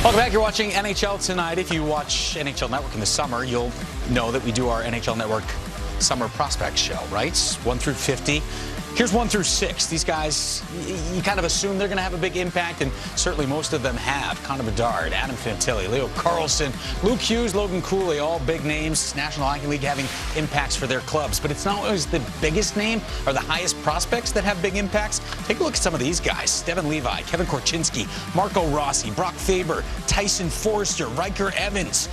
Welcome back. You're watching NHL Tonight. If you watch NHL Network in the summer, you'll know that we do our NHL Network Summer Prospects show, right? 1 through 50. Here's 1 through 6. These guys, you kind of assume they're going to have a big impact, and certainly most of them have. Connor Bedard, Adam Fantilli, Leo Carlsson, Luke Hughes, Logan Cooley, all big names. National Hockey League having impacts for their clubs. But it's not always the biggest name or the highest prospects that have big impacts. Take a look at some of these guys. Devin Levi, Kevin Korchinski, Marco Rossi, Brock Faber, Tyson Forster, Riker Evans.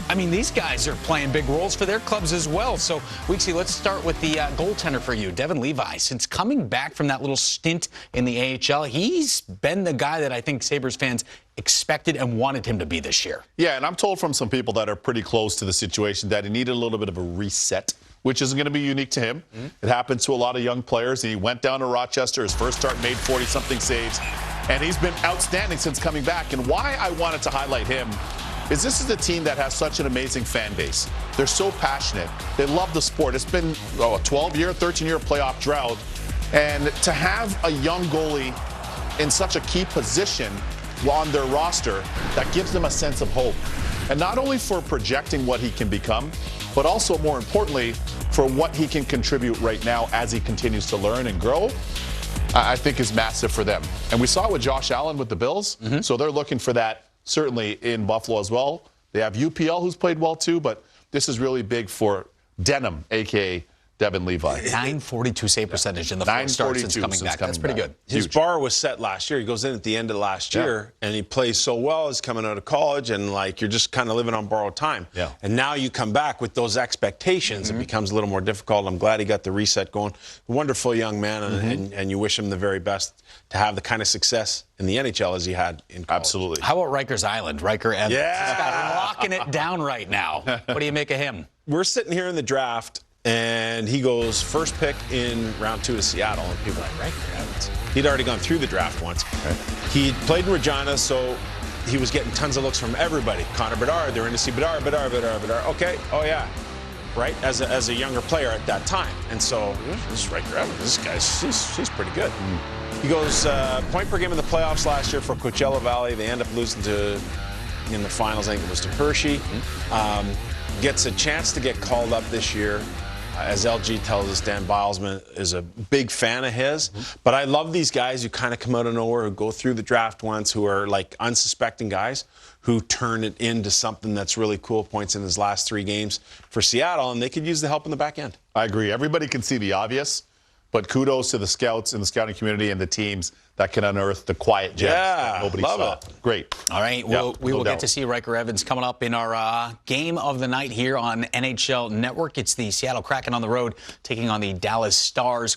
I mean, these guys are playing big roles for their clubs as well. So, Weeksy, let's start with the goaltender for you, Devin Levi. Since coming back from that little stint in the AHL, he's been the guy that I think Sabres fans expected and wanted him to be this year. Yeah, and I'm told from some people that are pretty close to the situation that he needed a little bit of a reset, which isn't going to be unique to him. It happens to a lot of young players. He went down to Rochester. His first start made 40-something saves. And he's been outstanding since coming back. And why I wanted to highlight him is this is a team that has such an amazing fan base. They're so passionate. They love the sport. It's been a 12-year, 13-year playoff drought. And to have a young goalie in such a key position on their roster, that gives them a sense of hope. And not only for projecting what he can become, but also, more importantly, for what he can contribute right now as he continues to learn and grow, I think is massive for them. And we saw it with Josh Allen with the Bills. So they're looking for that certainly in Buffalo as well. They have UPL, who's played well too, but this is really big for Denham, a.k.a. Devin Levi. .942 save percentage in the 4 starts since coming back. That's pretty good. His bar was set last year. He goes in at the end of last year, and he plays so well. He's coming out of college, and like you're just kind of living on borrowed time. Yeah. And now you come back with those expectations. It becomes a little more difficult. I'm glad he got the reset going. Wonderful young man, and you wish him the very best to have the kind of success in the NHL as he had in college. Absolutely. How about Rikers Island? Riker Evans. Yeah. He's got locking it down right now. What do you make of him? We're sitting here in the draft, and he goes first pick in round 2 to Seattle. And people are like, Riker Evans. He'd already gone through the draft once. He played in Regina, so he was getting tons of looks from everybody. Connor Bedard, they're in to see Bedard. Okay, oh yeah. Right, as a younger player at that time. And so, this is Riker Evans. This guy's, he's pretty good. He goes point per game in the playoffs last year for Coachella Valley. They end up losing in the finals, I think it was to Hershey. Gets a chance to get called up this year. As LG tells us, Dan Bilesman is a big fan of his. But I love these guys who kind of come out of nowhere, who go through the draft once, who are like unsuspecting guys, who turn it into something that's really cool. Points in his last 3 games for Seattle, and they could use the help in the back end. I agree. Everybody can see the obvious, but kudos to the scouts and the scouting community and the teams that can unearth the quiet gems that nobody saw. It. Great. All right, we will get to see Riker Evans coming up in our game of the night here on NHL Network. It's the Seattle Kraken on the road taking on the Dallas Stars.